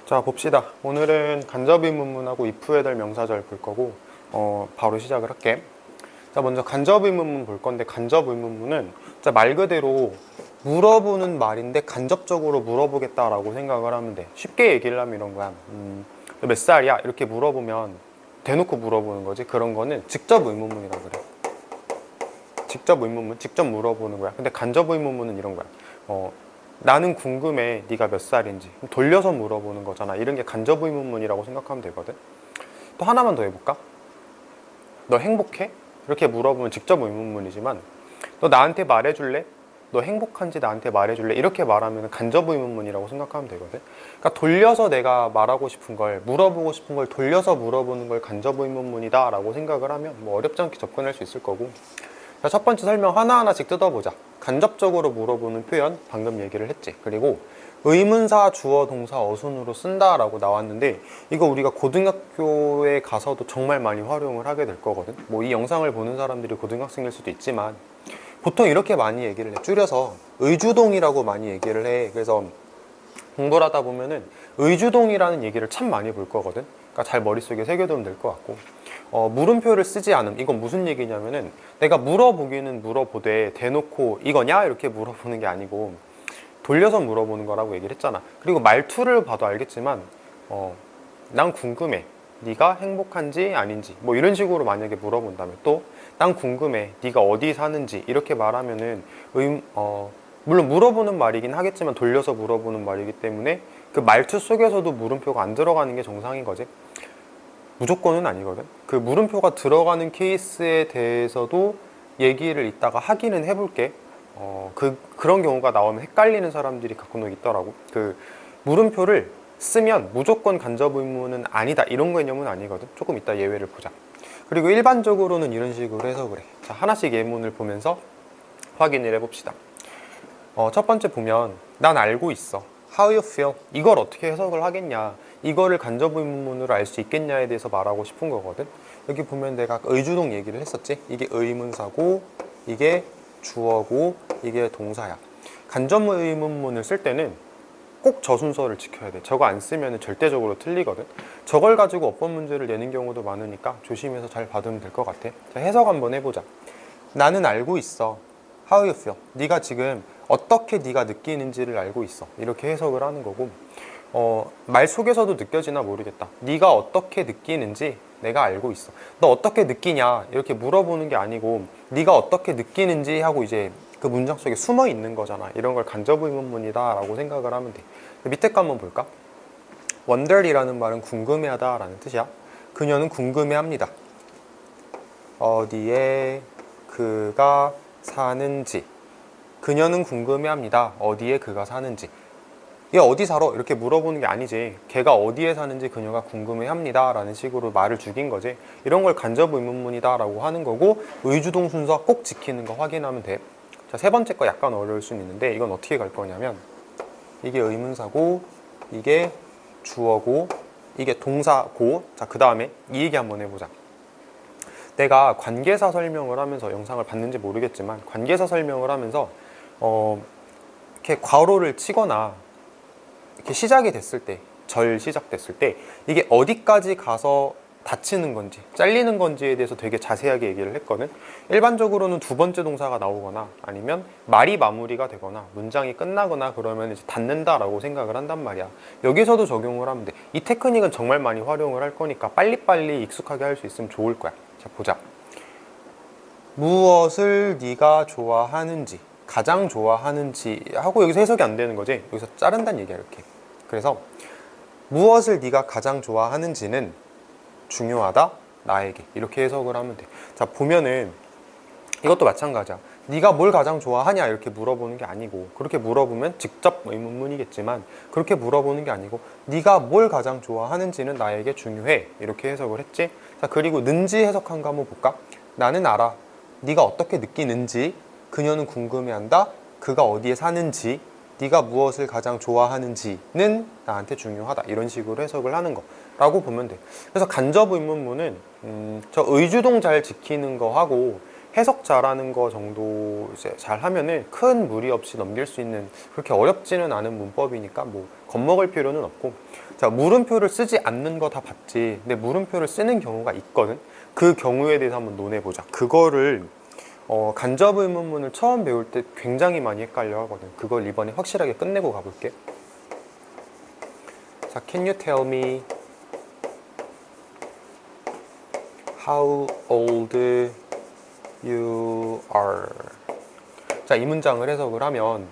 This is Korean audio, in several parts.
자, 봅시다. 오늘은 간접의문문하고 if에달 명사절 볼 거고 바로 시작을 할게. 자, 먼저 간접의문문 볼 건데, 간접의문문은 말 그대로 물어보는 말인데 간접적으로 물어보겠다라고 생각을 하면 돼. 쉽게 얘기를 하면 이런 거야. 너 몇 살이야? 이렇게 물어보면 대놓고 물어보는 거지. 그런 거는 직접 의문문이라고 그래. 직접 의문문, 직접 물어보는 거야. 근데 간접의문문은 이런 거야. 나는 궁금해, 네가 몇 살인지. 돌려서 물어보는 거잖아. 이런 게 간접의문문이라고 생각하면 되거든. 또 하나만 더 해볼까? 너 행복해? 이렇게 물어보면 직접 의문문이지만, 너 나한테 말해줄래? 너 행복한지 나한테 말해줄래? 이렇게 말하면 간접의문문이라고 생각하면 되거든. 그러니까 돌려서 내가 말하고 싶은 걸, 물어보고 싶은 걸 돌려서 물어보는 걸 간접의문문이다 라고 생각을 하면 어렵지 않게 접근할 수 있을 거고. 자, 첫 번째 설명 하나하나씩 뜯어보자. 간접적으로 물어보는 표현 방금 얘기를 했지. 그리고 의문사, 주어, 동사, 어순으로 쓴다라고 나왔는데, 이거 우리가 고등학교에 가서도 정말 많이 활용을 하게 될 거거든. 뭐 이 영상을 보는 사람들이 고등학생일 수도 있지만 보통 이렇게 많이 얘기를 해. 줄여서 의주동이라고 많이 얘기를 해. 그래서 공부를 하다 보면은 의주동이라는 얘기를 참 많이 볼 거거든. 그러니까 잘 머릿속에 새겨두면 될 것 같고, 물음표를 쓰지 않음. 이건 무슨 얘기냐면은 내가 물어보기는 물어보되 대놓고 이거냐? 이렇게 물어보는 게 아니고 돌려서 물어보는 거라고 얘기를 했잖아. 그리고 말투를 봐도 알겠지만 난 궁금해, 네가 행복한지 아닌지, 뭐 이런 식으로 만약에 물어본다면, 또 난 궁금해, 네가 어디 사는지, 이렇게 말하면은 물론 물어보는 말이긴 하겠지만 돌려서 물어보는 말이기 때문에 그 말투 속에서도 물음표가 안 들어가는 게 정상인 거지. 무조건은 아니거든. 그 물음표가 들어가는 케이스에 대해서도 얘기를 이따가 하기는 해볼게. 그런 경우가 나오면 헷갈리는 사람들이 가끔은 있더라고. 그 물음표를 쓰면 무조건 간접 의문은 아니다, 이런 개념은 아니거든. 조금 이따 예외를 보자. 그리고 일반적으로는 이런 식으로 해석을 해. 자, 하나씩 예문을 보면서 확인을 해봅시다. 첫 번째 보면 난 알고 있어. How you feel? 이걸 어떻게 해석을 하겠냐, 이거를 간접의문문으로 알 수 있겠냐에 대해서 말하고 싶은 거거든. 여기 보면 내가 의주동 얘기를 했었지. 이게 의문사고, 이게 주어고, 이게 동사야. 간접의문문을 쓸 때는 꼭 저 순서를 지켜야 돼. 저거 안 쓰면 절대적으로 틀리거든. 저걸 가지고 어법 문제를 내는 경우도 많으니까 조심해서 잘 받으면 될 것 같아. 자, 해석 한번 해보자. 나는 알고 있어. How you feel? 네가 지금 어떻게 네가 느끼는지를 알고 있어. 이렇게 해석을 하는 거고, 말 속에서도 느껴지나 모르겠다. 네가 어떻게 느끼는지 내가 알고 있어. 너 어떻게 느끼냐? 이렇게 물어보는 게 아니고 네가 어떻게 느끼는지 하고 이제 그 문장 속에 숨어 있는 거잖아. 이런 걸 간접의문문이다 라고 생각을 하면 돼. 밑에 거 한번 볼까? wonder이라는 말은 궁금해하다 라는 뜻이야. 그녀는 궁금해합니다. 어디에 그가 사는지. 그녀는 궁금해합니다. 어디에 그가 사는지. 얘 어디 살아? 이렇게 물어보는 게 아니지. 걔가 어디에 사는지 그녀가 궁금해합니다 라는 식으로 말을 죽인 거지. 이런 걸 간접의문문이다 라고 하는 거고, 의주동 순서 꼭 지키는 거 확인하면 돼. 자, 세 번째 거 약간 어려울 수는 있는데, 이건 어떻게 갈 거냐면, 이게 의문사고, 이게 주어고, 이게 동사고. 자, 그 다음에 이 얘기 한번 해보자. 내가 관계사 설명을 하면서, 영상을 봤는지 모르겠지만 관계사 설명을 하면서 이렇게 괄호를 치거나 이렇게 시작이 됐을 때, 절 시작됐을 때 이게 어디까지 가서 닫히는 건지 잘리는 건지에 대해서 되게 자세하게 얘기를 했거든. 일반적으로는 두 번째 동사가 나오거나 아니면 말이 마무리가 되거나 문장이 끝나거나 그러면 이제 닫는다라고 생각을 한단 말이야. 여기서도 적용을 하면 돼. 이 테크닉은 정말 많이 활용을 할 거니까 빨리빨리 익숙하게 할 수 있으면 좋을 거야. 자, 보자. 무엇을 네가 좋아하는지, 가장 좋아하는지 하고 여기서 해석이 안 되는 거지. 여기서 자른다는 얘기야, 이렇게. 그래서 무엇을 네가 가장 좋아하는지는 중요하다, 나에게. 이렇게 해석을 하면 돼. 자, 보면은 이것도 마찬가지야. 네가 뭘 가장 좋아하냐 이렇게 물어보는 게 아니고, 그렇게 물어보면 직접 의문문이겠지만 그렇게 물어보는 게 아니고 네가 뭘 가장 좋아하는지는 나에게 중요해, 이렇게 해석을 했지. 자, 그리고 는지 해석한 거 한번 볼까? 나는 알아. 네가 어떻게 느끼는지. 그녀는 궁금해한다. 그가 어디에 사는지. 네가 무엇을 가장 좋아하는지는 나한테 중요하다. 이런 식으로 해석을 하는 거라고 보면 돼. 그래서 간접 의문문은 저 의주동 잘 지키는 거 하고 해석 잘하는 거 정도 이제 잘 하면은 큰 무리 없이 넘길 수 있는, 그렇게 어렵지는 않은 문법이니까 뭐 겁먹을 필요는 없고. 자, 물음표를 쓰지 않는 거 다 봤지. 근데 물음표를 쓰는 경우가 있거든. 그 경우에 대해서 한번 논해보자. 그거를 간접 의문문을 처음 배울 때 굉장히 많이 헷갈려 하거든. 그걸 이번에 확실하게 끝내고 가볼게. 자, can you tell me how old you are? 자, 이 문장을 해석을 하면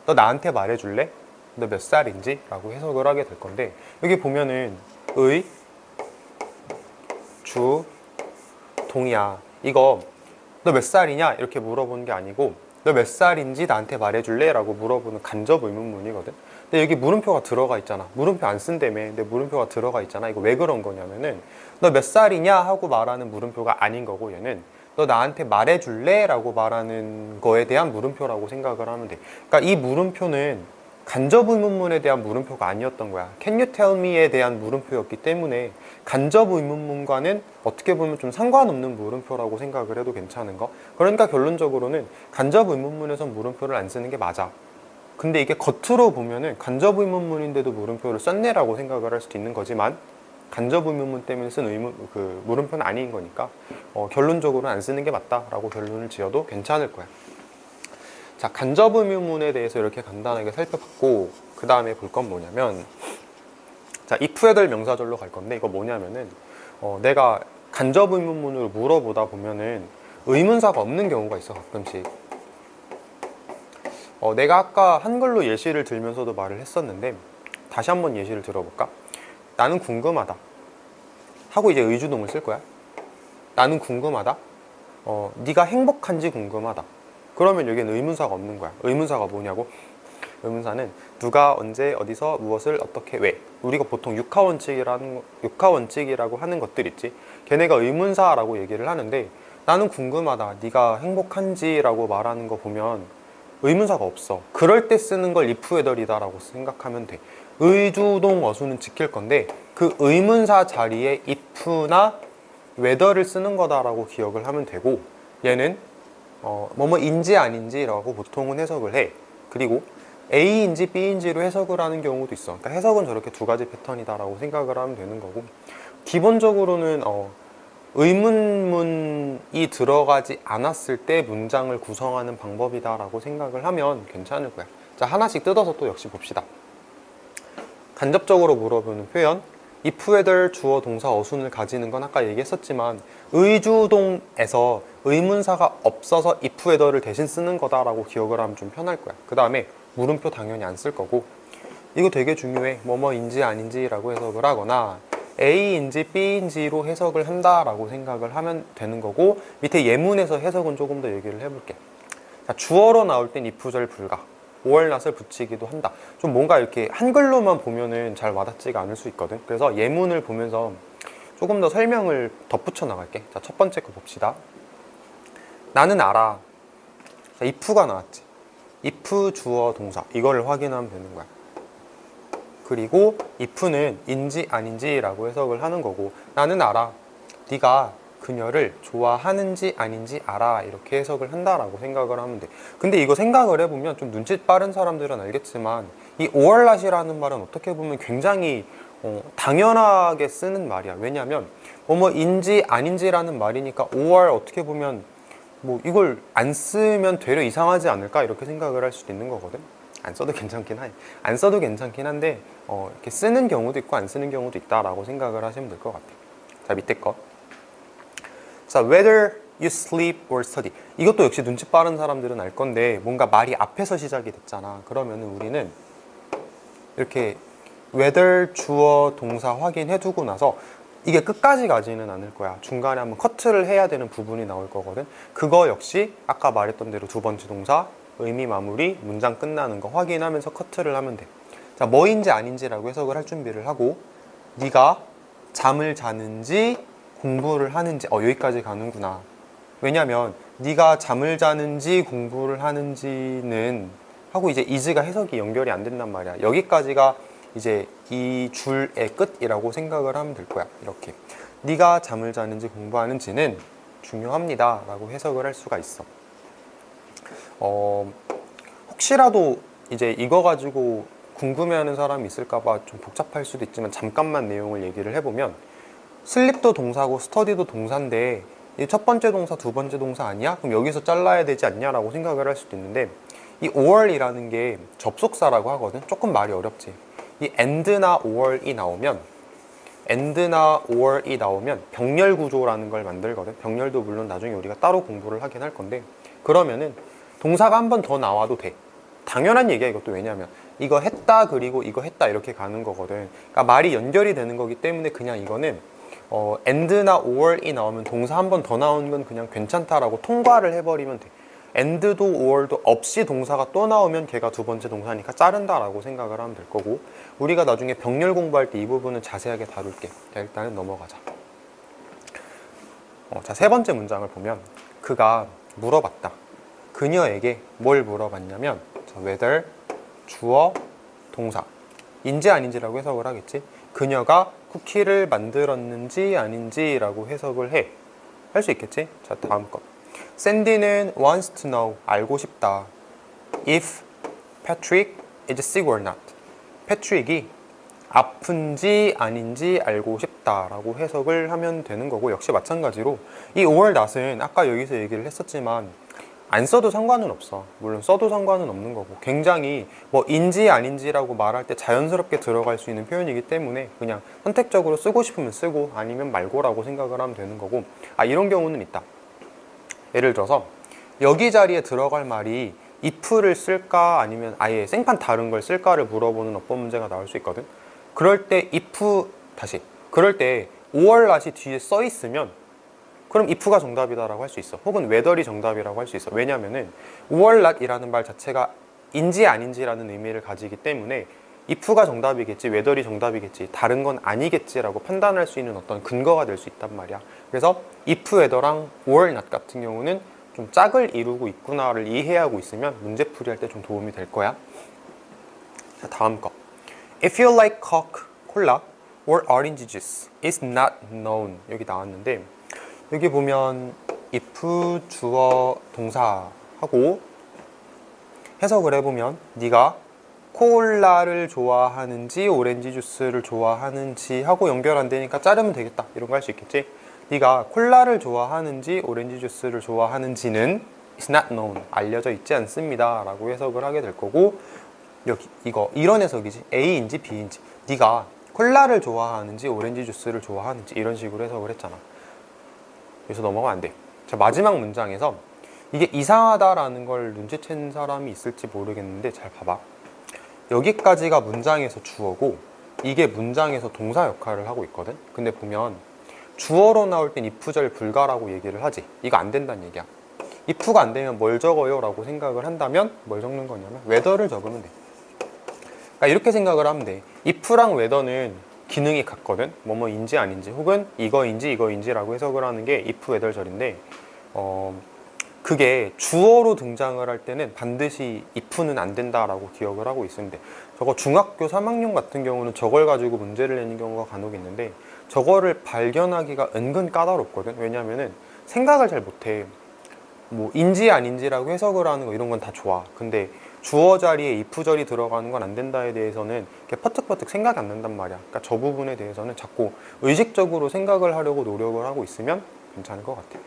너 나한테 말해줄래? 너 몇 살인지? 라고 해석을 하게 될 건데, 여기 보면은 의, 주, 동이야. 이거 너 몇 살이냐? 이렇게 물어보는 게 아니고 너 몇 살인지 나한테 말해줄래? 라고 물어보는 간접 의문문이거든. 근데 여기 물음표가 들어가 있잖아. 물음표 안 쓴다며. 근데 물음표가 들어가 있잖아. 이거 왜 그런 거냐면은 너 몇 살이냐? 하고 말하는 물음표가 아닌 거고, 얘는 너 나한테 말해줄래? 라고 말하는 거에 대한 물음표라고 생각을 하면 돼. 그러니까 이 물음표는 간접 의문문에 대한 물음표가 아니었던 거야. Can you tell me에 대한 물음표였기 때문에 간접 의문문과는 어떻게 보면 좀 상관없는 물음표라고 생각을 해도 괜찮은 거. 그러니까 결론적으로는 간접 의문문에선 물음표를 안 쓰는 게 맞아. 근데 이게 겉으로 보면은 간접 의문문인데도 물음표를 썼네라고 생각을 할 수도 있는 거지만, 간접 의문문 때문에 쓴 물음표는 아닌 거니까 결론적으로는 안 쓰는 게 맞다라고 결론을 지어도 괜찮을 거야. 자, 간접 의문문에 대해서 이렇게 간단하게 살펴봤고, 그 다음에 볼 건 뭐냐면, 자, if에 될 명사절로 갈 건데, 이거 뭐냐면은 내가 간접 의문문으로 물어보다 보면은 의문사가 없는 경우가 있어, 가끔씩. 내가 아까 한글로 예시를 들면서도 말을 했었는데, 다시 한번 예시를 들어볼까? 나는 궁금하다 하고 이제 의주동을 쓸 거야. 나는 궁금하다. 네가 행복한지 궁금하다. 그러면 여기는 의문사가 없는 거야. 의문사가 뭐냐고? 의문사는 누가, 언제, 어디서, 무엇을, 어떻게, 왜. 우리가 보통 육하원칙이라고 하는 것들 있지. 걔네가 의문사라고 얘기를 하는데, 나는 궁금하다, 네가 행복한지 라고 말하는 거 보면 의문사가 없어. 그럴 때 쓰는 걸 if whether이다 라고 생각하면 돼. 의주동 어수는 지킬 건데 그 의문사 자리에 if나 whether를 쓰는 거다라고 기억을 하면 되고, 얘는 뭐뭐인지 아닌지라고 보통은 해석을 해. 그리고 A인지 B인지로 해석을 하는 경우도 있어. 그러니까 해석은 저렇게 두 가지 패턴이다라고 생각을 하면 되는 거고, 기본적으로는 의문문이 들어가지 않았을 때 문장을 구성하는 방법이다라고 생각을 하면 괜찮을 거야. 자, 하나씩 뜯어서 또 역시 봅시다. 간접적으로 물어보는 표현, if, whether, 주어, 동사, 어순을 가지는 건 아까 얘기했었지만 의주동에서 의문사가 없어서 if, whether를 대신 쓰는 거다라고 기억을 하면 좀 편할 거야. 그 다음에 물음표 당연히 안 쓸 거고, 이거 되게 중요해. 뭐뭐인지 아닌지라고 해석을 하거나 A인지 B인지로 해석을 한다라고 생각을 하면 되는 거고, 밑에 예문에서 해석은 조금 더 얘기를 해볼게. 자, 주어로 나올 땐 if절 불가, 5월 낫을 붙이기도 한다. 좀 뭔가 이렇게 한글로만 보면은 잘 와닿지가 않을 수 있거든. 그래서 예문을 보면서 조금 더 설명을 덧붙여 나갈게. 자, 첫 번째 거 봅시다. 나는 알아. 자, if가 나왔지. if 주어 동사, 이거를 확인하면 되는 거야. 그리고 if는 인지 아닌지라고 해석을 하는 거고, 나는 알아, 네가 그녀를 좋아하는지 아닌지 알아, 이렇게 해석을 한다라고 생각을 하면 돼. 근데 이거 생각을 해보면 좀 눈치 빠른 사람들은 알겠지만 이 오월낫이라는 말은 어떻게 보면 굉장히 당연하게 쓰는 말이야. 왜냐면 뭐뭐인지 아닌지라는 말이니까 5월 어떻게 보면 뭐 이걸 안 쓰면 되려 이상하지 않을까, 이렇게 생각을 할 수도 있는 거거든. 안 써도 괜찮긴 해. 안 써도 괜찮긴 한데 이렇게 쓰는 경우도 있고 안 쓰는 경우도 있다라고 생각을 하시면 될 것 같아. 자, 밑에 거. 자, whether you sleep or study. 이것도 역시 눈치 빠른 사람들은 알 건데, 뭔가 말이 앞에서 시작이 됐잖아. 그러면은 우리는 이렇게 whether 주어 동사 확인해 두고 나서 이게 끝까지 가지는 않을 거야. 중간에 한번 커트를 해야 되는 부분이 나올 거거든. 그거 역시 아까 말했던 대로 두 번째 동사, 의미 마무리, 문장 끝나는 거 확인하면서 커트를 하면 돼. 자, 뭐인지 아닌지라고 해석을 할 준비를 하고, 네가 잠을 자는지 공부를 하는지, 여기까지 가는구나. 왜냐면 네가 잠을 자는지 공부를 하는지는 하고 이제 is가 해석이 연결이 안 된단 말이야. 여기까지가 이제 이 줄의 끝이라고 생각을 하면 될 거야. 이렇게 네가 잠을 자는지 공부하는지는 중요합니다 라고 해석을 할 수가 있어. 혹시라도 이제 이거 가지고 궁금해하는 사람이 있을까봐 좀 복잡할 수도 있지만 잠깐만 내용을 얘기를 해보면, 슬립도 동사고 스터디도 동사인데 이 첫 번째 동사, 두 번째 동사 아니야? 그럼 여기서 잘라야 되지 않냐라고 생각을 할 수도 있는데, 이 or이라는 게 접속사라고 하거든. 조금 말이 어렵지. 이 and나 or이 나오면 병렬 구조라는 걸 만들거든. 병렬도 물론 나중에 우리가 따로 공부를 하긴 할 건데, 그러면은 동사가 한 번 더 나와도 돼. 당연한 얘기야 이것도. 왜냐면 이거 했다 그리고 이거 했다 이렇게 가는 거거든. 그러니까 말이 연결이 되는 거기 때문에 그냥 이거는 and나 or이 나오면 동사 한 번 더 나오는 건 그냥 괜찮다라고 통과를 해버리면 돼. and도 or도 없이 동사가 또 나오면 걔가 두 번째 동사니까 자른다라고 생각을 하면 될 거고, 우리가 나중에 병렬 공부할 때 이 부분은 자세하게 다룰게. 자, 일단은 넘어가자. 자, 세 번째 문장을 보면 그가 물어봤다. 그녀에게 뭘 물어봤냐면, 자, whether 주어 동사 인지 아닌지라고 해석을 하겠지. 그녀가 쿠키를 만들었는지 아닌지 라고 해석을 할 수 있겠지. 자, 다음 거. 샌디는 wants to know, 알고 싶다, if Patrick is sick or not. 패트릭이 아픈지 아닌지 알고 싶다 라고 해석을 하면 되는 거고, 역시 마찬가지로 이 or not은 아까 여기서 얘기를 했었지만 안 써도 상관은 없어. 물론 써도 상관은 없는 거고, 굉장히 뭐 인지 아닌지라고 말할 때 자연스럽게 들어갈 수 있는 표현이기 때문에 그냥 선택적으로 쓰고 싶으면 쓰고 아니면 말고라고 생각을 하면 되는 거고, 이런 경우는 있다. 예를 들어서 여기 자리에 들어갈 말이 if를 쓸까 아니면 아예 생판 다른 걸 쓸까를 물어보는 어법 문제가 나올 수 있거든. 그럴 때 그럴 때 or not이 뒤에 써 있으면 그럼 if가 정답이다라고 할 수 있어. 혹은 whether이 정답이라고 할 수 있어. 왜냐면은 or not이라는 말 자체가 인지 아닌지라는 의미를 가지기 때문에 if가 정답이겠지, whether이 정답이겠지, 다른 건 아니겠지라고 판단할 수 있는 어떤 근거가 될 수 있단 말이야. 그래서 if, whether랑 or not 같은 경우는 좀 짝을 이루고 있구나를 이해하고 있으면 문제 풀이할 때 좀 도움이 될 거야. 자, 다음 거. If you like Coke, 콜라 or orange juice, it's not known. 여기 나왔는데, 여기 보면 if 주어 동사하고 해석을 해보면 네가 콜라를 좋아하는지 오렌지 주스를 좋아하는지 하고 연결 안 되니까 자르면 되겠다 이런 거 할 수 있겠지. 네가 콜라를 좋아하는지 오렌지 주스를 좋아하는지는 is not known, 알려져 있지 않습니다 라고 해석을 하게 될 거고, 여기 이거 이런 해석이지. A인지 B인지, 네가 콜라를 좋아하는지 오렌지 주스를 좋아하는지 이런 식으로 해석을 했잖아. 그래서 넘어가면 안 돼. 자, 마지막 문장에서 이게 이상하다라는 걸 눈치챈 사람이 있을지 모르겠는데 잘 봐봐. 여기까지가 문장에서 주어고 이게 문장에서 동사 역할을 하고 있거든. 근데 보면 주어로 나올 땐 if절 불가라고 얘기를 하지. 이거 안 된다는 얘기야. if가 안 되면 뭘 적어요? 라고 생각을 한다면 뭘 적는 거냐면 whether를 적으면 돼. 그러니까 이렇게 생각을 하면 돼. if랑 whether는 기능이 같거든. 뭐뭐인지 아닌지 혹은 이거인지 라고 해석을 하는 게 if, whether 절인데, 그게 주어로 등장을 할 때는 반드시 if는 안 된다라고 기억을 하고 있으면 돼. 저거 중학교 3학년 같은 경우는 저걸 가지고 문제를 내는 경우가 간혹 있는데, 저거를 발견하기가 은근 까다롭거든. 왜냐면은 생각을 잘 못해. 뭐 인지 아닌지라고 해석을 하는 거 이런 건 다 좋아. 근데 주어 자리에 if절이 들어가는 건 안 된다에 대해서는 이렇게 퍼뜩퍼뜩 생각이 안 난단 말이야. 그러니까 저 부분에 대해서는 자꾸 의식적으로 생각을 하려고 노력을 하고 있으면 괜찮을 것 같아.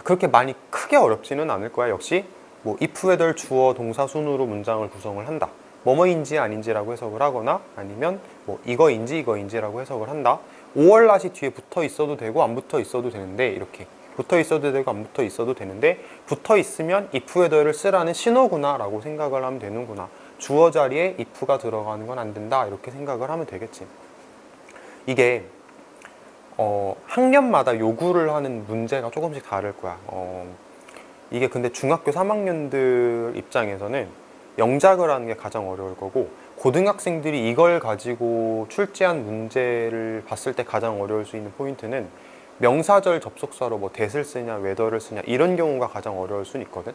그렇게 많이 크게 어렵지는 않을 거야. 역시 뭐 if, whether 주어 동사 순으로 문장을 구성을 한다, 뭐뭐인지 아닌지라고 해석을 하거나 아니면 뭐 이거인지라고 해석을 한다. or not이 뒤에 붙어 있어도 되고 안 붙어 있어도 되는데, 이렇게 붙어 있어도 되고 안 붙어 있어도 되는데 붙어 있으면 if, whether를 쓰라는 신호구나 라고 생각을 하면 되는구나. 주어 자리에 if가 들어가는 건 안 된다 이렇게 생각을 하면 되겠지. 이게 학년마다 요구를 하는 문제가 조금씩 다를 거야. 이게 근데 중학교 3학년들 입장에서는 영작을 하는 게 가장 어려울 거고, 고등학생들이 이걸 가지고 출제한 문제를 봤을 때 가장 어려울 수 있는 포인트는 명사절 접속사로 뭐 that을 쓰냐 whether를 쓰냐 이런 경우가 가장 어려울 수는 있거든.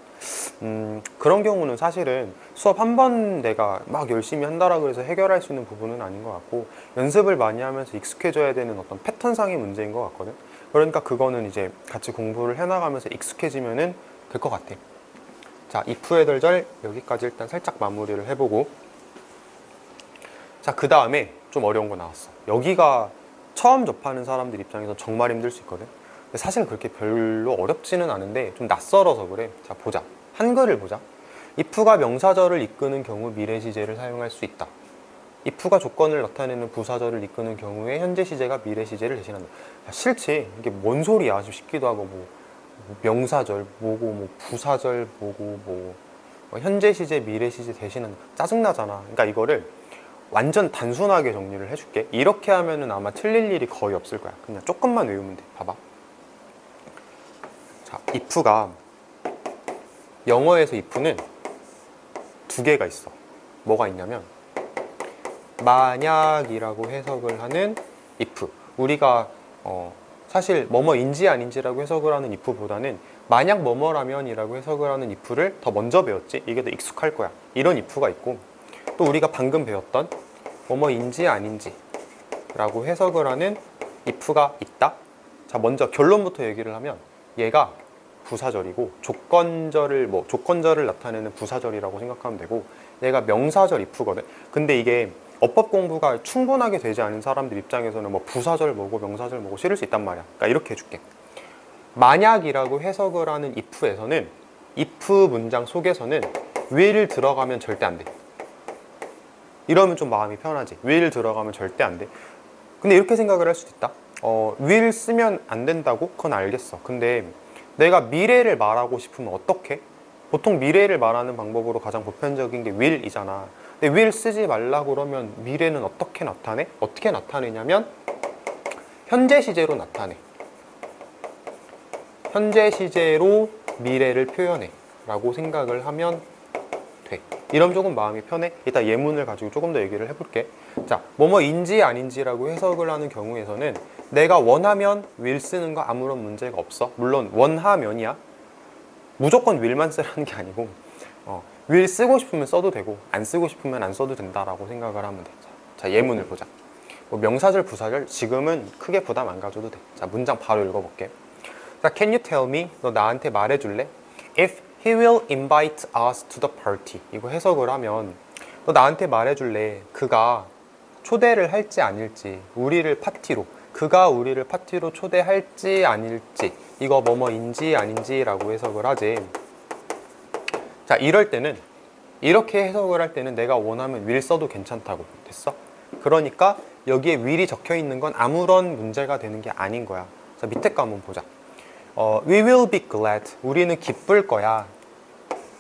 그런 경우는 사실은 수업 한 번 내가 막 열심히 한다라고 해서 해결할 수 있는 부분은 아닌 것 같고, 연습을 많이 하면서 익숙해져야 되는 어떤 패턴상의 문제인 것 같거든. 그러니까 그거는 이제 같이 공부를 해나가면서 익숙해지면은 될 것 같아. 자, if 해덜절 여기까지 일단 살짝 마무리를 해보고, 자, 그 다음에 좀 어려운 거 나왔어. 여기가 처음 접하는 사람들 입장에서 정말 힘들 수 있거든. 근데 사실 그렇게 별로 어렵지는 않은데 좀 낯설어서 그래. 자, 보자. 한글을 보자. if가 명사절을 이끄는 경우 미래 시제를 사용할 수 있다. if가 조건을 나타내는 부사절을 이끄는 경우에 현재 시제가 미래 시제를 대신한다. 야, 싫지. 이게 뭔 소리야 싶기도 하고, 뭐 명사절 뭐고, 뭐 부사절 뭐고, 뭐 현재 시제 미래 시제 대신한다. 짜증나잖아. 그러니까 이거를 완전 단순하게 정리를 해줄게. 이렇게 하면은 아마 틀릴 일이 거의 없을 거야. 그냥 조금만 외우면 돼. 봐봐. 자, if가, 영어에서 if는 두 개가 있어. 뭐가 있냐면 만약이라고 해석을 하는 if. 우리가 사실 뭐뭐인지 아닌지라고 해석을 하는 if보다는 만약 뭐뭐라면 이라고 해석을 하는 if를 더 먼저 배웠지. 이게 더 익숙할 거야. 이런 if가 있고, 또 우리가 방금 배웠던 뭐뭐인지 아닌지 라고 해석을 하는 if가 있다. 자, 먼저 결론부터 얘기를 하면 얘가 부사절이고 조건절을 나타내는 부사절이라고 생각하면 되고, 얘가 명사절 if거든. 근데 이게 어법 공부가 충분하게 되지 않은 사람들 입장에서는 뭐 부사절 뭐고 명사절 뭐고 싫을 수 있단 말이야. 그러니까 이렇게 해줄게. 만약이라고 해석을 하는 if에서는, if 문장 속에서는 will 들어가면 절대 안 돼. 이러면 좀 마음이 편하지. will 들어가면 절대 안 돼. 근데 이렇게 생각을 할 수도 있다. will 쓰면 안 된다고? 그건 알겠어. 근데 내가 미래를 말하고 싶으면 어떻게? 보통 미래를 말하는 방법으로 가장 보편적인 게 will이잖아. 근데 will 쓰지 말라고 그러면 미래는 어떻게 나타내? 어떻게 나타내냐면 현재 시제로 나타내. 현재 시제로 미래를 표현해 라고 생각을 하면 돼. 이러면 조금 마음이 편해. 이따 예문을 가지고 조금 더 얘기를 해볼게. 자, 뭐뭐인지 아닌지라고 해석을 하는 경우에서는 내가 원하면 will 쓰는 거 아무런 문제가 없어. 물론 원하면이야. 무조건 will만 쓰라는 게 아니고 will 쓰고 싶으면 써도 되고 안 쓰고 싶으면 안 써도 된다라고 생각을 하면 돼. 자, 예문을 보자. 뭐 명사절, 부사절 지금은 크게 부담 안 가져도 돼. 자, 문장 바로 읽어볼게. 자, can you tell me? 너 나한테 말해줄래? If he will invite us to the party. 이거 해석을 하면 너 나한테 말해줄래? 그가 초대를 할지 아닐지, 우리를 파티로, 그가 우리를 파티로 초대할지 아닐지, 이거 뭐뭐인지 아닌지라고 해석을 하지. 자, 이럴 때는, 이렇게 해석을 할 때는 내가 원하면 will 써도 괜찮다고. 됐어? 그러니까 여기에 will이 적혀 있는 건 아무런 문제가 되는 게 아닌 거야. 자, 밑에 거 한번 보자. We will be glad. 우리는 기쁠 거야.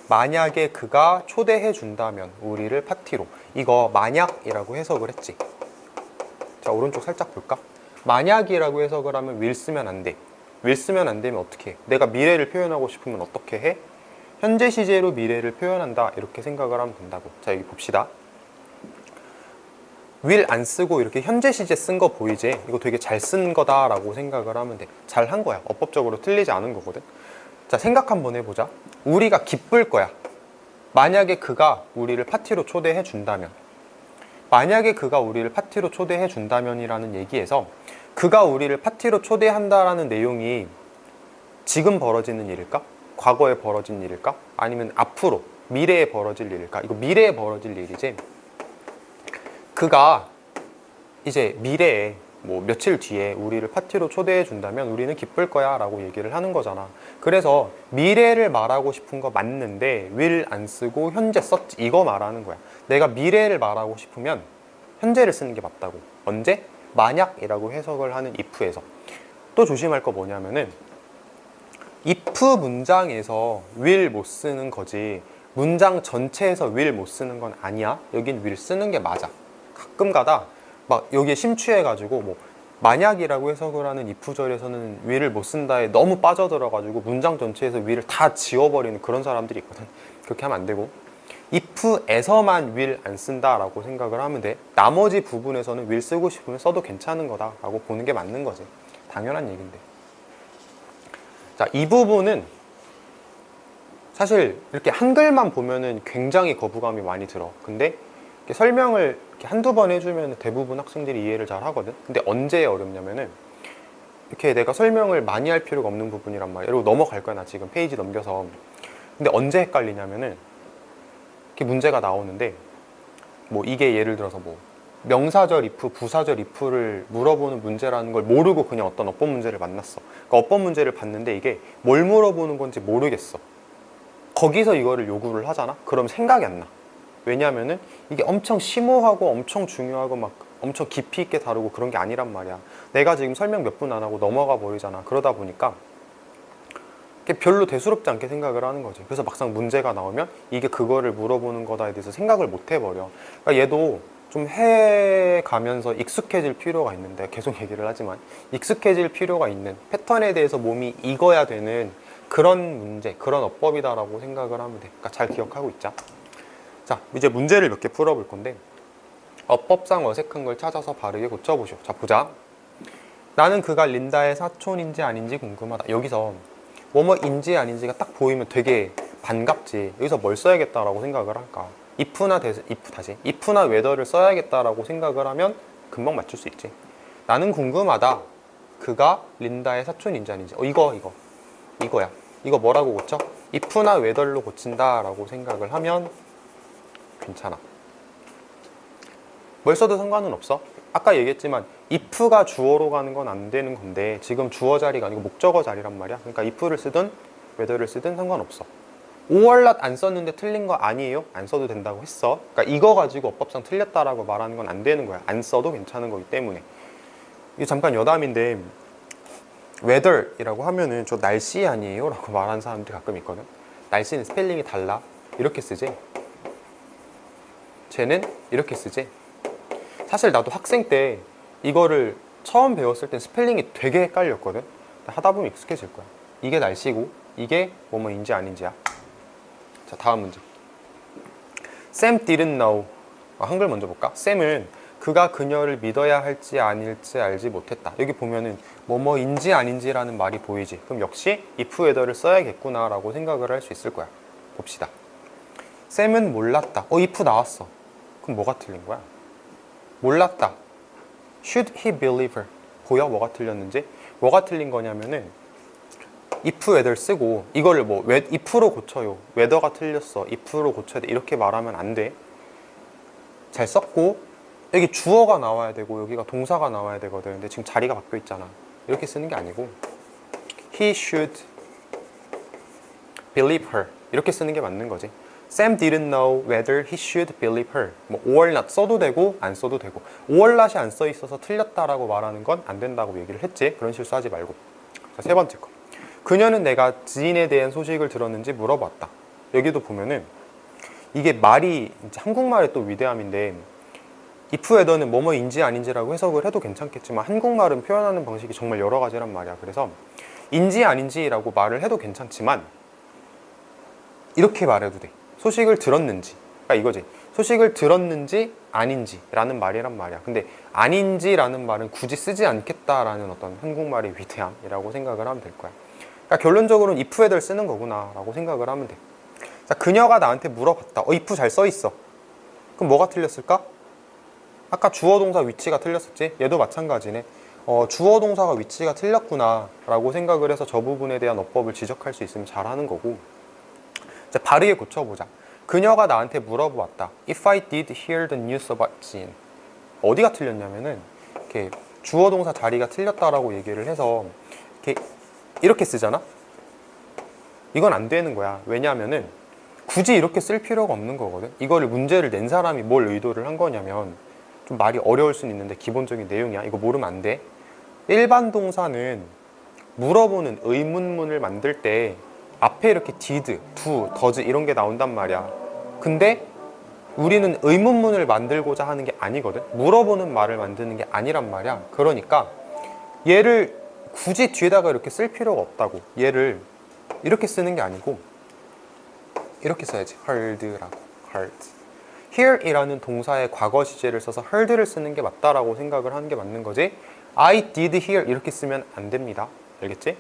만약에 그가 초대해 준다면 우리를 파티로. 이거 만약이라고 해석을 했지. 자, 오른쪽 살짝 볼까? 만약이라고 해석을 하면 will 쓰면 안 돼. will 쓰면 안 되면 어떻게 해? 내가 미래를 표현하고 싶으면 어떻게 해? 현재 시제로 미래를 표현한다. 이렇게 생각을 하면 된다고. 자, 여기 봅시다. will 안 쓰고 이렇게 현재 시제 쓴 거 보이지? 이거 되게 잘 쓴 거다라고 생각을 하면 돼. 잘 한 거야. 어법적으로 틀리지 않은 거거든. 자, 생각 한번 해보자. 우리가 기쁠 거야. 만약에 그가 우리를 파티로 초대해 준다면, 만약에 그가 우리를 파티로 초대해 준다면이라는 얘기에서 그가 우리를 파티로 초대한다라는 내용이 지금 벌어지는 일일까? 과거에 벌어진 일일까? 아니면 앞으로 미래에 벌어질 일일까? 이거 미래에 벌어질 일이지. 그가 이제 미래에 뭐 며칠 뒤에 우리를 파티로 초대해 준다면 우리는 기쁠 거야 라고 얘기를 하는 거잖아. 그래서 미래를 말하고 싶은 거 맞는데 will 안 쓰고 현재 썼지. 이거 말하는 거야. 내가 미래를 말하고 싶으면 현재를 쓰는 게 맞다고. 언제? 만약이라고 해석을 하는 if에서. 또 조심할 거 뭐냐면은 if 문장에서 will 못 쓰는 거지 문장 전체에서 will 못 쓰는 건 아니야. 여긴 will 쓰는 게 맞아. 가끔가다 막 여기에 심취해가지고 뭐 만약이라고 해석을 하는 if절에서는 will을 못 쓴다에 너무 빠져들어가지고 문장 전체에서 will을 다 지워버리는 그런 사람들이 있거든. 그렇게 하면 안 되고 if에서만 will 안 쓴다라고 생각을 하면 돼. 나머지 부분에서는 will 쓰고 싶으면 써도 괜찮은 거다라고 보는 게 맞는 거지. 당연한 얘긴데. 자, 이 부분은 사실 이렇게 한글만 보면은 굉장히 거부감이 많이 들어. 근데 이렇게 설명을 이렇게 한두 번 해주면 대부분 학생들이 이해를 잘 하거든. 근데 언제 어렵냐면은 이렇게 내가 설명을 많이 할 필요가 없는 부분이란 말이야. 이러고 넘어갈 거야, 나 지금 페이지 넘겨서. 근데 언제 헷갈리냐면은 이렇게 문제가 나오는데 뭐 이게 예를 들어서 뭐 명사절 if, 부사절 if를 물어보는 문제라는 걸 모르고 그냥 어떤 어법 문제를 만났어. 그러니까 어법 문제를 봤는데 이게 뭘 물어보는 건지 모르겠어. 거기서 이거를 요구를 하잖아? 그럼 생각이 안 나. 왜냐하면은 이게 엄청 심오하고 엄청 중요하고 막 엄청 깊이 있게 다루고 그런 게 아니란 말이야. 내가 지금 설명 몇 분 안 하고 넘어가 버리잖아. 그러다 보니까 별로 대수롭지 않게 생각을 하는 거지. 그래서 막상 문제가 나오면 이게 그거를 물어보는 거다에 대해서 생각을 못 해버려. 그러니까 얘도 좀 해가면서 익숙해질 필요가 있는데, 계속 얘기를 하지만 익숙해질 필요가 있는 패턴에 대해서 몸이 익어야 되는 그런 문제, 그런 어법이다라고 생각을 하면 돼. 그러니까 잘 기억하고 있자. 자, 이제 문제를 몇 개 풀어볼 건데, 어법상 어색한 걸 찾아서 바르게 고쳐보시오. 자, 보자. 나는 그가 린다의 사촌인지 아닌지 궁금하다. 여기서 뭐뭐인지 아닌지가 딱 보이면 되게 반갑지. 여기서 뭘 써야겠다라고 생각을 할까? if나 whether를 써야겠다라고 생각을 하면 금방 맞출 수 있지. 나는 궁금하다. 그가 린다의 사촌인지 아닌지. 이거야. 이거 뭐라고 고쳐? if나 whether로 고친다라고 생각을 하면 괜찮아. 뭘 써도 상관은 없어. 아까 얘기했지만 if가 주어로 가는 건 안 되는 건데 지금 주어 자리가 아니고 목적어 자리란 말이야. 그러니까 if를 쓰든 whether를 쓰든 상관없어. 오월낫 안 썼는데 틀린 거 아니에요? 안 써도 된다고 했어. 그러니까 이거 가지고 어법상 틀렸다라고 말하는 건 안 되는 거야. 안 써도 괜찮은 거기 때문에. 이게 잠깐 여담인데 weather이라고 하면은 저 날씨 아니에요? 라고 말하는 사람들이 가끔 있거든. 날씨는 스펠링이 달라. 이렇게 쓰지. 쟤는 이렇게 쓰지. 사실 나도 학생 때 이거를 처음 배웠을 땐 스펠링이 되게 헷갈렸거든. 하다 보면 익숙해질 거야. 이게 날씨고 이게 뭐뭐인지 아닌지야. 자, 다음 문제. Sam didn't know. 한글 먼저 볼까? Sam은 그가 그녀를 믿어야 할지 아닐지 알지 못했다. 여기 보면은 뭐뭐인지 아닌지라는 말이 보이지. 그럼 역시 if whether를 써야겠구나 라고 생각을 할 수 있을 거야. 봅시다. Sam은 몰랐다. if 나왔어. 그럼 뭐가 틀린 거야? 몰랐다. Should he believe her? 보여? 뭐가 틀렸는지? 뭐가 틀린 거냐면은 if whether 쓰고 이거를 뭐 if로 고쳐요. whether가 틀렸어. if로 고쳐야 돼. 이렇게 말하면 안 돼. 잘 썼고 여기 주어가 나와야 되고 여기가 동사가 나와야 되거든. 근데 지금 자리가 바뀌어 있잖아. 이렇게 쓰는 게 아니고 He should believe her. 이렇게 쓰는 게 맞는 거지. Sam didn't know whether he should believe her. 뭐 or not 써도 되고 안 써도 되고 or not이 안 써 있어서 틀렸다라고 말하는 건 안 된다고 얘기를 했지. 그런 실수하지 말고. 자, 세 번째 거. 그녀는 내가 지인에 대한 소식을 들었는지 물어봤다. 여기도 보면은 이게 말이 한국말의 또 위대함인데 if whether는 뭐뭐인지 아닌지라고 해석을 해도 괜찮겠지만 한국말은 표현하는 방식이 정말 여러 가지란 말이야. 그래서 인지 아닌지라고 말을 해도 괜찮지만 이렇게 말해도 돼. 소식을 들었는지. 그러니까 이거지. 소식을 들었는지 아닌지 라는 말이란 말이야. 근데 아닌지라는 말은 굳이 쓰지 않겠다라는 어떤 한국말의 위대함이라고 생각을 하면 될 거야. 그러니까 결론적으로는 if whether 쓰는 거구나 라고 생각을 하면 돼. 자, 그녀가 나한테 물어봤다. if 잘 써 있어. 그럼 뭐가 틀렸을까? 아까 주어 동사 위치가 틀렸었지? 얘도 마찬가지네. 주어 동사가 위치가 틀렸구나 라고 생각을 해서 저 부분에 대한 어법을 지적할 수 있으면 잘하는 거고. 자, 바르게 고쳐보자. 그녀가 나한테 물어보았다. If I did hear the news about Jin. 어디가 틀렸냐면은 이렇게 주어 동사 자리가 틀렸다라고 얘기를 해서 이렇게 쓰잖아? 이건 안 되는 거야. 왜냐하면은 굳이 이렇게 쓸 필요가 없는 거거든. 이거를 문제를 낸 사람이 뭘 의도를 한 거냐면 좀 말이 어려울 수는 있는데 기본적인 내용이야. 이거 모르면 안 돼. 일반 동사는 물어보는 의문문을 만들 때 앞에 이렇게 did, do, does 이런 게 나온단 말이야. 근데 우리는 의문문을 만들고자 하는 게 아니거든. 물어보는 말을 만드는 게 아니란 말이야. 그러니까 얘를 굳이 뒤에다가 이렇게 쓸 필요가 없다고. 얘를 이렇게 쓰는 게 아니고 이렇게 써야지. heard라고. heard. hear이라는 동사의 과거 시제를 써서 heard를 쓰는 게 맞다라고 생각을 하는 게 맞는 거지. I did hear 이렇게 쓰면 안 됩니다. 알겠지?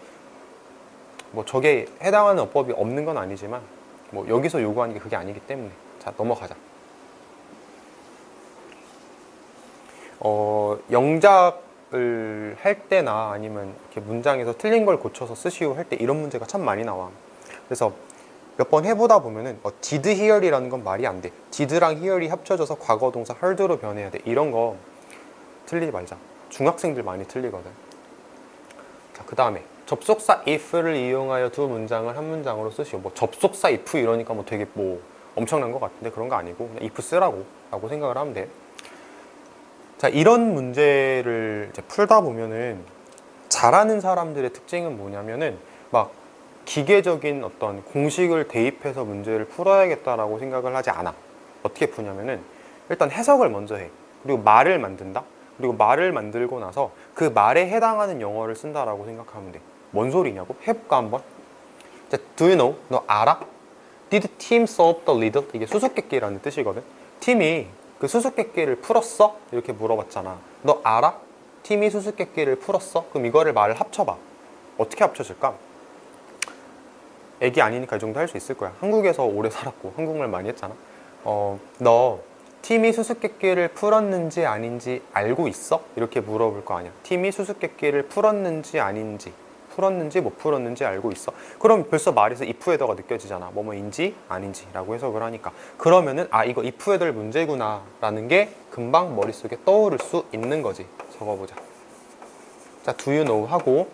뭐 저게 해당하는 어법이 없는 건 아니지만 뭐 여기서 요구하는 게 그게 아니기 때문에. 자, 넘어가자. 영작을 if를 할 때나 아니면 이렇게 문장에서 틀린 걸 고쳐서 쓰시오 할 때 이런 문제가 참 많이 나와. 그래서 몇 번 해보다 보면은 did hear이라는 건 말이 안 돼. did랑 hear이 합쳐져서 과거 동사 heard로 변해야 돼. 이런 거 틀리지 말자. 중학생들 많이 틀리거든. 자, 그 다음에 접속사 if를 이용하여 두 문장을 한 문장으로 쓰시오. 뭐 접속사 if 이러니까 뭐 되게 뭐 엄청난 것 같은데 그런 거 아니고 그냥 if 쓰라고 라고 생각을 하면 돼. 자, 이런 문제를 이제 풀다 보면은 잘하는 사람들의 특징은 뭐냐면은 막 기계적인 어떤 공식을 대입해서 문제를 풀어야겠다라고 생각을 하지 않아. 어떻게 푸냐면은 일단 해석을 먼저 해. 그리고 말을 만든다. 그리고 말을 만들고 나서 그 말에 해당하는 영어를 쓴다라고 생각하면 돼. 뭔 소리냐고? 해볼까 한번? 자, do you know? 너 알아? Did team solve the riddle? 이게 수수께끼라는 뜻이거든. 팀이 그 수수께끼를 풀었어? 이렇게 물어봤잖아. 너 알아? 팀이 수수께끼를 풀었어? 그럼 이거를 말을 합쳐봐. 어떻게 합쳐질까? 애기 아니니까 이 정도 할 수 있을 거야. 한국에서 오래 살았고 한국말 많이 했잖아. 너 팀이 수수께끼를 풀었는지 아닌지 알고 있어? 이렇게 물어볼 거 아니야. 팀이 수수께끼를 풀었는지 아닌지, 풀었는지 못 풀었는지 알고 있어? 그럼 벌써 말에서 if 헤더가 느껴지잖아. 뭐뭐인지 아닌지 라고 해석을 하니까. 그러면은 아 이거 if 헤더의 문제구나 라는 게 금방 머릿속에 떠오를 수 있는 거지. 적어보자. 자, do you know 하고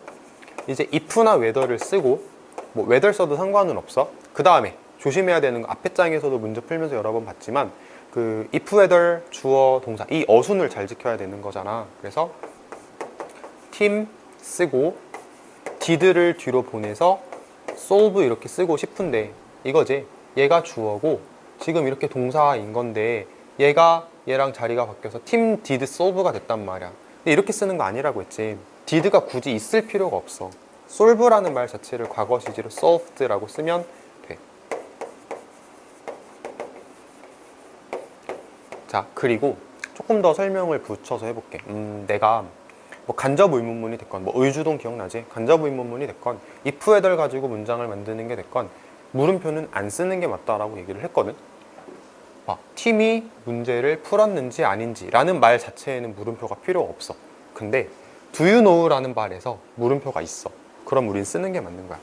이제 if나 whether를 쓰고 뭐 whether 써도 상관은 없어. 그 다음에 조심해야 되는 거 앞에 장에서도 문제 풀면서 여러 번 봤지만 그 if, whether, 주어, 동사 이 어순을 잘 지켜야 되는 거잖아. 그래서 팀 쓰고 did를 뒤로 보내서 solve 이렇게 쓰고 싶은데 이거지. 얘가 주어고 지금 이렇게 동사인 건데 얘가 얘랑 자리가 바뀌어서 팀 did solve가 됐단 말이야. 근데 이렇게 쓰는 거 아니라고 했지. did가 굳이 있을 필요가 없어. solve라는 말 자체를 과거 시제로 solved라고 쓰면 돼. 자, 그리고 조금 더 설명을 붙여서 해볼게. 내가 뭐 간접 의문문이 됐건 뭐 의주동 기억나지? 간접 의문문이 됐건 if header 가지고 문장을 만드는 게 됐건 물음표는 안 쓰는 게 맞다라고 얘기를 했거든. 팀이 문제를 풀었는지 아닌지 라는 말 자체에는 물음표가 필요 없어. 근데 do you know 라는 말에서 물음표가 있어. 그럼 우린 쓰는 게 맞는 거야.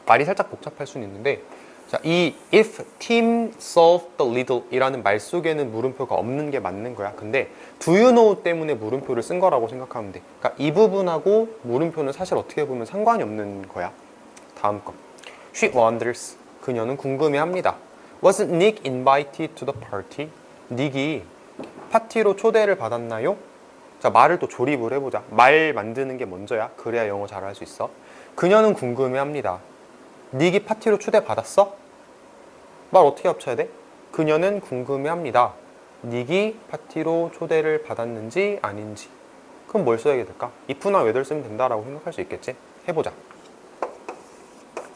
말이 살짝 복잡할 수는 있는데 자, 이 if team solved the riddle 이라는 말 속에는 물음표가 없는 게 맞는 거야. 근데 do you know 때문에 물음표를 쓴 거라고 생각하면 돼. 그러니까 이 부분하고 물음표는 사실 어떻게 보면 상관이 없는 거야. 다음 거. She wonders. 그녀는 궁금해합니다. Was Nick invited to the party? 닉이 파티로 초대를 받았나요? 자, 말을 또 조립을 해보자. 말 만드는 게 먼저야. 그래야 영어 잘할 수 있어. 그녀는 궁금해합니다. 닉이 파티로 초대받았어? 말 어떻게 합쳐야 돼? 그녀는 궁금해합니다. 닉이 파티로 초대를 받았는지 아닌지. 그럼 뭘 써야 될까? if나 whether 쓰면 된다라고 생각할 수 있겠지? 해보자.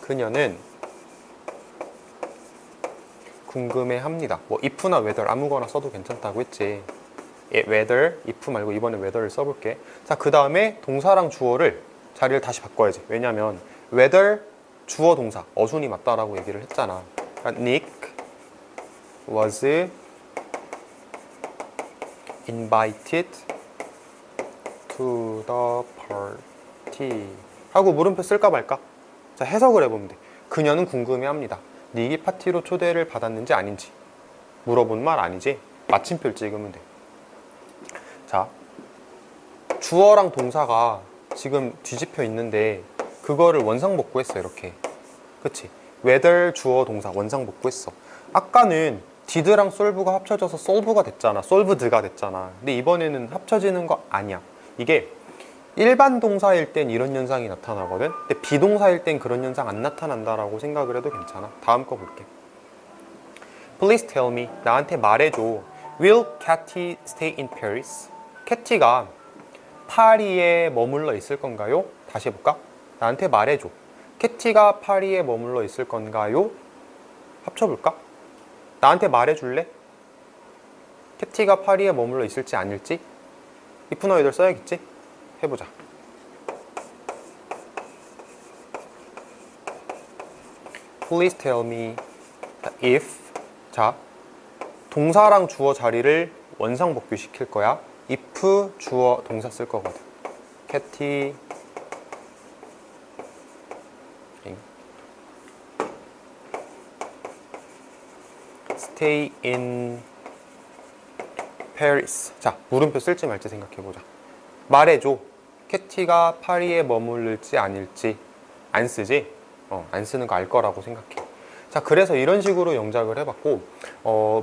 그녀는 궁금해합니다. 뭐 if나 whether 아무거나 써도 괜찮다고 했지. whether, if 말고 이번에 whether를 써볼게. 자, 그 다음에 동사랑 주어를 자리를 다시 바꿔야지. 왜냐면 whether 주어 동사 어순이 맞다라고 얘기를 했잖아. 그러니까 Nick was invited to the party 하고 물음표 쓸까 말까? 자, 해석을 해보면 돼. 그녀는 궁금해합니다. 닉이 파티로 초대를 받았는지 아닌지 물어본 말 아니지? 마침표를 찍으면 돼. 자, 주어랑 동사가 지금 뒤집혀 있는데 그거를 원상복구했어. 이렇게. 그치? whether 주어 동사 원상복구했어. 아까는 did랑 solve가 합쳐져서 solve가 됐잖아. solved가 됐잖아. 근데 이번에는 합쳐지는 거 아니야. 이게 일반 동사일 땐 이런 현상이 나타나거든. 근데 비동사일 땐 그런 현상 안 나타난다라고 생각을 해도 괜찮아. 다음 거 볼게. Please tell me. 나한테 말해줘. Will Katy stay in Paris? 캐티가 파리에 머물러 있을 건가요? 다시 해볼까? 나한테 말해줘. 캐티가 파리에 머물러 있을 건가요? 합쳐볼까? 나한테 말해줄래? 캐티가 파리에 머물러 있을지 아닐지? if나 whether 써야겠지? 해보자. Please tell me if. 자, 동사랑 주어 자리를 원상복귀 시킬 거야. if 주어 동사 쓸 거거든. 캐티 stay in Paris. 자, 물음표 쓸지 말지 생각해보자. 말해줘. 캐티가 파리에 머무를지 아닐지. 안 쓰지? 안 쓰는 거 알 거라고 생각해. 자, 그래서 이런 식으로 영작을 해봤고,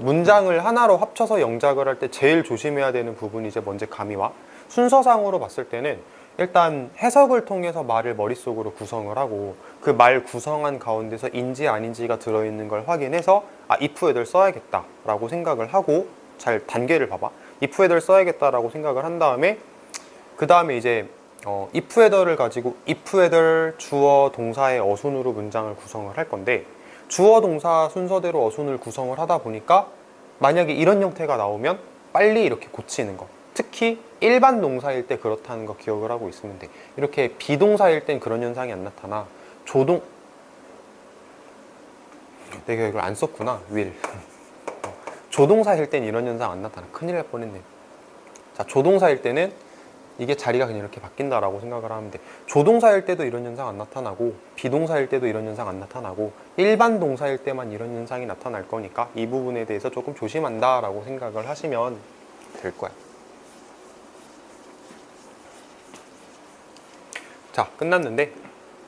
문장을 하나로 합쳐서 영작을 할 때 제일 조심해야 되는 부분이 이제 먼저 가미와, 순서상으로 봤을 때는 일단 해석을 통해서 말을 머릿속으로 구성을 하고, 그 말 구성한 가운데서 인지 아닌지가 들어있는 걸 확인해서 if 헤더를 써야겠다 라고 생각을 하고, 잘 단계를 봐봐. if 헤더를 써야겠다 라고 생각을 한 다음에, 그 다음에 이제 if 헤더를 가지고 if 헤더 주어 동사의 어순으로 문장을 구성을 할 건데, 주어 동사 순서대로 어순을 구성을 하다 보니까 만약에 이런 형태가 나오면 빨리 이렇게 고치는 거. 특히 일반 동사일 때 그렇다는 거 기억을 하고 있으면 돼. 이렇게 비동사일 땐 그런 현상이 안 나타나. 내가 이걸 안 썼구나. will. 조동사일 땐 이런 현상 안 나타나. 큰일 날 뻔했네. 자, 조동사일 때는 이게 자리가 그냥 이렇게 바뀐다라고 생각을 하면 돼. 조동사일 때도 이런 현상 안 나타나고, 비동사일 때도 이런 현상 안 나타나고, 일반 동사일 때만 이런 현상이 나타날 거니까 이 부분에 대해서 조금 조심한다라고 생각을 하시면 될 거야. 자, 끝났는데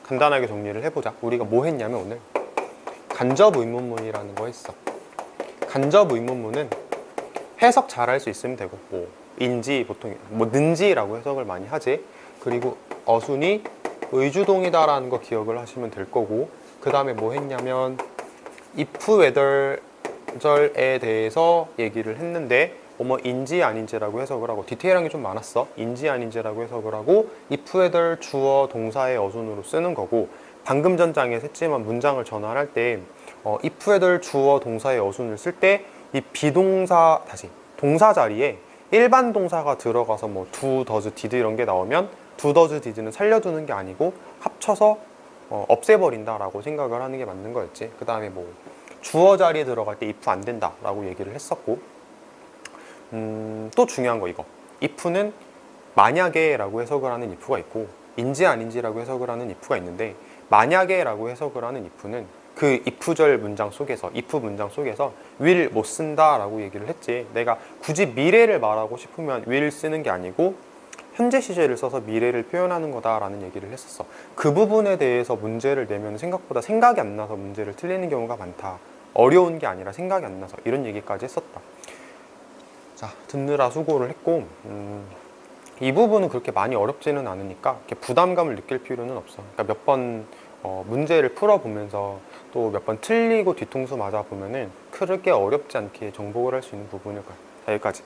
간단하게 정리를 해보자. 우리가 뭐 했냐면 오늘 간접 의문문이라는 거 했어. 간접 의문문은 해석 잘 할 수 있으면 되고, 인지 보통 는지라고 해석을 많이 하지. 그리고 어순이 의주동이다라는 거 기억을 하시면 될 거고, 그 다음에 뭐 했냐면 if whether 절에 대해서 얘기를 했는데 인지 아닌지라고 해석을 하고, 디테일한 게 좀 많았어. 인지 아닌지라고 해석을 하고, if whether 주어 동사의 어순으로 쓰는 거고, 방금 전 장에서 했지만 문장을 전환할 때 if whether 주어 동사의 어순을 쓸 때 이 비동사 동사 자리에 일반 동사가 들어가서 do, does, did 이런 게 나오면 do, does, did는 살려두는 게 아니고 합쳐서 없애버린다라고 생각을 하는 게 맞는 거였지. 그 다음에 주어 자리에 들어갈 때 if 안 된다라고 얘기를 했었고, 또 중요한 거 이거. if는 만약에 라고 해석을 하는 if가 있고, 인지 아닌지라고 해석을 하는 if가 있는데, 만약에 라고 해석을 하는 if는 그 if절 문장 속에서, if 문장 속에서 will 못 쓴다 라고 얘기를 했지. 내가 굳이 미래를 말하고 싶으면 will 쓰는 게 아니고 현재 시제를 써서 미래를 표현하는 거다라는 얘기를 했었어. 그 부분에 대해서 문제를 내면 생각보다 생각이 안 나서 문제를 틀리는 경우가 많다. 어려운 게 아니라 생각이 안 나서, 이런 얘기까지 했었다. 자, 듣느라 수고를 했고, 이 부분은 그렇게 많이 어렵지는 않으니까 이렇게 부담감을 느낄 필요는 없어. 그러니까 몇 번 문제를 풀어보면서 또 몇 번 틀리고 뒤통수 맞아보면은 크게 어렵지 않게 정복을 할 수 있는 부분일 거야. 자, 여기까지.